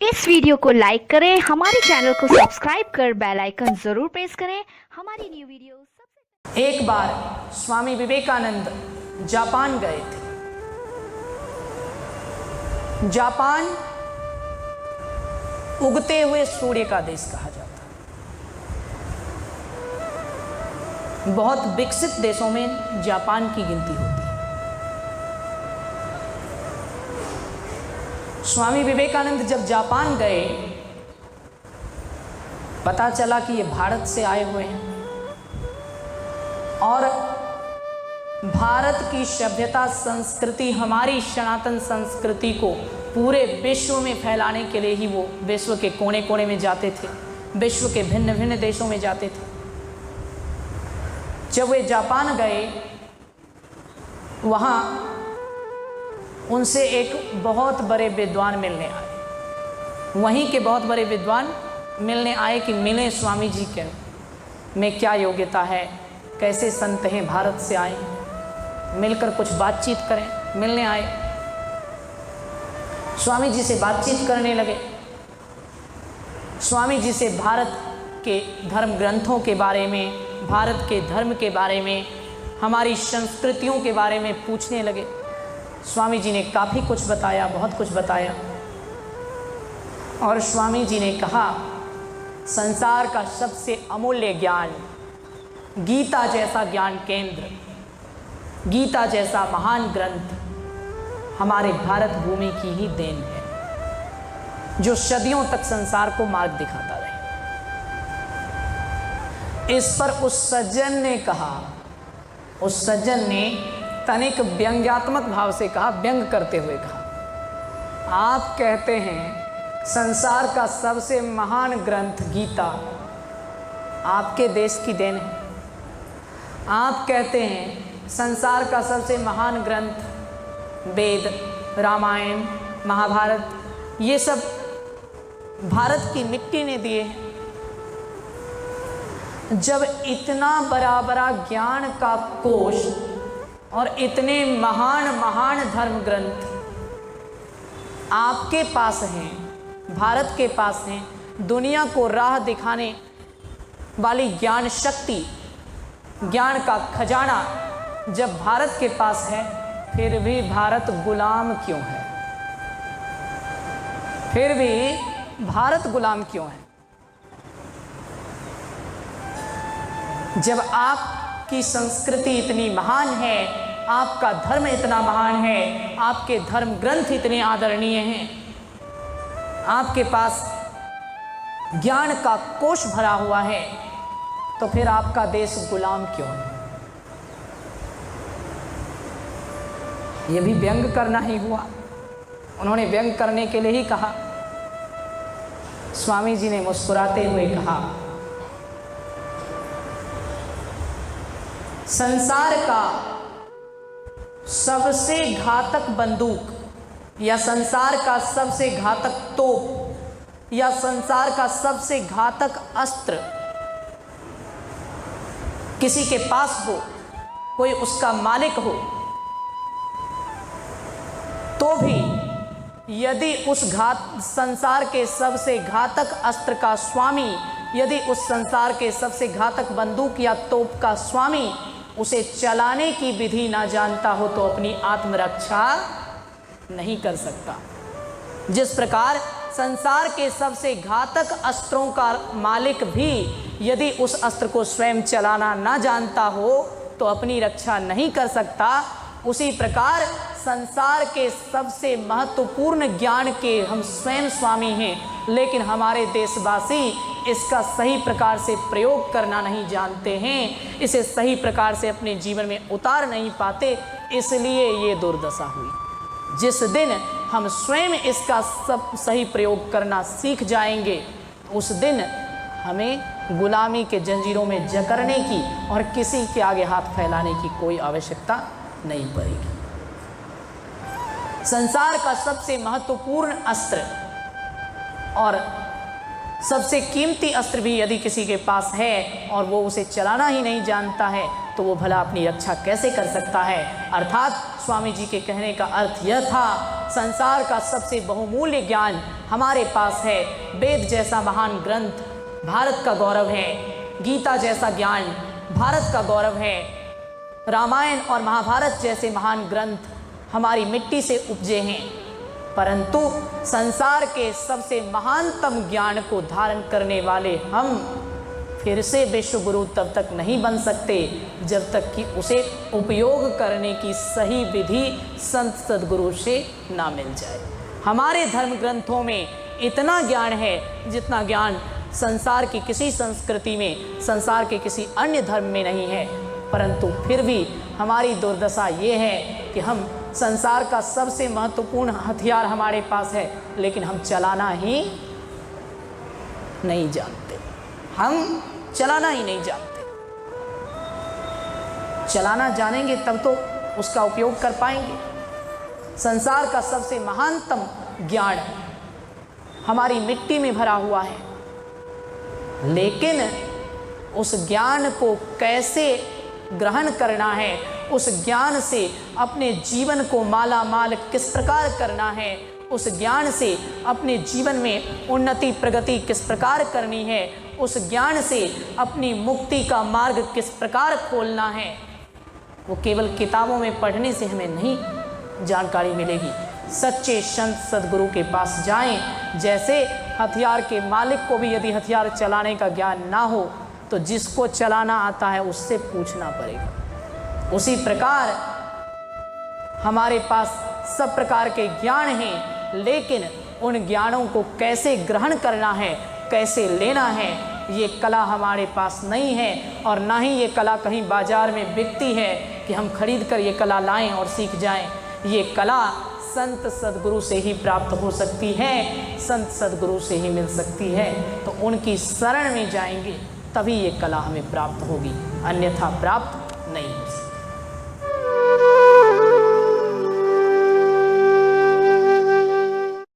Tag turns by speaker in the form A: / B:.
A: इस वीडियो को लाइक करें, हमारे चैनल को सब्सक्राइब कर बेल आइकन जरूर प्रेस करें हमारी न्यू वीडियो सबसे।
B: एक बार स्वामी विवेकानंद जापान गए थे। जापान उगते हुए सूर्य का देश कहा जाता है। बहुत विकसित देशों में जापान की गिनती होती है। स्वामी विवेकानंद जब जापान गए, पता चला कि ये भारत से आए हुए हैं और भारत की सभ्यता संस्कृति, हमारी सनातन संस्कृति को पूरे विश्व में फैलाने के लिए ही वो विश्व के कोने कोने में जाते थे, विश्व के भिन्न भिन्न देशों में जाते थे। जब वे जापान गए, वहाँ उनसे एक बहुत बड़े विद्वान मिलने आए। वहीं के बहुत बड़े विद्वान मिलने आए कि मिले स्वामी जी के में क्या योग्यता है, कैसे संत हैं, भारत से आए, मिलकर कुछ बातचीत करें। मिलने आए, स्वामी जी से बातचीत करने लगे। स्वामी जी से भारत के धर्म ग्रंथों के बारे में, भारत के धर्म के बारे में, हमारी संस्कृतियों के बारे में पूछने लगे। स्वामी जी ने काफ़ी कुछ बताया, बहुत कुछ बताया। और स्वामी जी ने कहा, संसार का सबसे अमूल्य ज्ञान, गीता जैसा ज्ञान केंद्र, गीता जैसा महान ग्रंथ हमारे भारत भूमि की ही देन है, जो सदियों तक संसार को मार्ग दिखाता रहे। इस पर उस सज्जन ने कहा, उस सज्जन ने तनिक व्यंग्यात्मक भाव से कहा, व्यंग करते हुए कहा, आप कहते हैं संसार का सबसे महान ग्रंथ गीता आपके देश की देन है। आप कहते हैं संसार का सबसे महान ग्रंथ वेद, रामायण, महाभारत, ये सब भारत की मिट्टी ने दिए हैं। जब इतना बड़ा बड़ा ज्ञान का कोश और इतने महान महान धर्म ग्रंथ आपके पास हैं, भारत के पास हैं, दुनिया को राह दिखाने वाली ज्ञान शक्ति, ज्ञान का खजाना जब भारत के पास है, फिर भी भारत गुलाम क्यों है? फिर भी भारत गुलाम क्यों है? जब आपकी संस्कृति इतनी महान है, आपका धर्म इतना महान है, आपके धर्म ग्रंथ इतने आदरणीय हैं, आपके पास ज्ञान का कोश भरा हुआ है, तो फिर आपका देश गुलाम क्यों है? यह भी व्यंग करना ही हुआ। उन्होंने व्यंग करने के लिए ही कहा। स्वामी जी ने मुस्कुराते हुए कहा, संसार का सबसे घातक बंदूक या संसार का सबसे घातक तोप या संसार का सबसे घातक अस्त्र किसी के पास हो, कोई उसका मालिक हो, तो भी यदि उस संसार के सबसे घातक अस्त्र का स्वामी, यदि उस संसार के सबसे घातक बंदूक या तोप का स्वामी उसे चलाने की विधि ना जानता हो, तो अपनी आत्मरक्षा नहीं कर सकता। जिस प्रकार संसार के सबसे घातक अस्त्रों का मालिक भी यदि उस अस्त्र को स्वयं चलाना ना जानता हो तो अपनी रक्षा नहीं कर सकता, उसी प्रकार संसार के सबसे महत्वपूर्ण ज्ञान के हम स्वयं स्वामी हैं, लेकिन हमारे देशवासी इसका सही प्रकार से प्रयोग करना नहीं जानते हैं, इसे सही प्रकार से अपने जीवन में उतार नहीं पाते, इसलिए ये दुर्दशा हुई। जिस दिन हम स्वयं इसका सब सही प्रयोग करना सीख जाएंगे, उस दिन हमें गुलामी के जंजीरों में जकड़ने की और किसी के आगे हाथ फैलाने की कोई आवश्यकता नहीं पड़ेगी। संसार का सबसे महत्वपूर्ण अस्त्र और सबसे कीमती अस्त्र भी यदि किसी के पास है और वो उसे चलाना ही नहीं जानता है, तो वो भला अपनी रक्षा कैसे कर सकता है? अर्थात स्वामी जी के कहने का अर्थ यह था संसार का सबसे बहुमूल्य ज्ञान हमारे पास है। वेद जैसा महान ग्रंथ भारत का गौरव है, गीता जैसा ज्ञान भारत का गौरव है, रामायण और महाभारत जैसे महान ग्रंथ हमारी मिट्टी से उपजे हैं। परंतु संसार के सबसे महानतम ज्ञान को धारण करने वाले हम फिर से विश्व गुरु तब तक नहीं बन सकते जब तक कि उसे उपयोग करने की सही विधि संत सद्गुरु से ना मिल जाए। हमारे धर्म ग्रंथों में इतना ज्ञान है जितना ज्ञान संसार की किसी संस्कृति में, संसार के किसी अन्य धर्म में नहीं है। परंतु फिर भी हमारी दुर्दशा ये है कि हम संसार का सबसे महत्वपूर्ण हथियार हमारे पास है, लेकिन हम चलाना ही नहीं जानते। हम चलाना ही नहीं जानते। चलाना जानेंगे तब तो उसका उपयोग कर पाएंगे। संसार का सबसे महानतम ज्ञान हमारी मिट्टी में भरा हुआ है, लेकिन उस ज्ञान को कैसे ग्रहण करना है, उस ज्ञान से अपने जीवन को माला माल किस प्रकार करना है, उस ज्ञान से अपने जीवन में उन्नति प्रगति किस प्रकार करनी है, उस ज्ञान से अपनी मुक्ति का मार्ग किस प्रकार खोलना है, वो केवल किताबों में पढ़ने से हमें नहीं जानकारी मिलेगी। सच्चे संत सद्गुरु के पास जाएं। जैसे हथियार के मालिक को भी यदि हथियार चलाने का ज्ञान ना हो तो जिसको चलाना आता है उससे पूछना पड़ेगा। उसी प्रकार हमारे पास सब प्रकार के ज्ञान हैं, लेकिन उन ज्ञानों को कैसे ग्रहण करना है, कैसे लेना है, ये कला हमारे पास नहीं है। और ना ही ये कला कहीं बाजार में बिकती है कि हम खरीद कर ये कला लाएं और सीख जाएं। ये कला संत सद्गुरु से ही प्राप्त हो सकती है, संत सद्गुरु से ही मिल सकती है। तो उनकी शरण में जाएंगे तभी ये कला हमें प्राप्त होगी, अन्यथा प्राप्त नहीं हो सकती।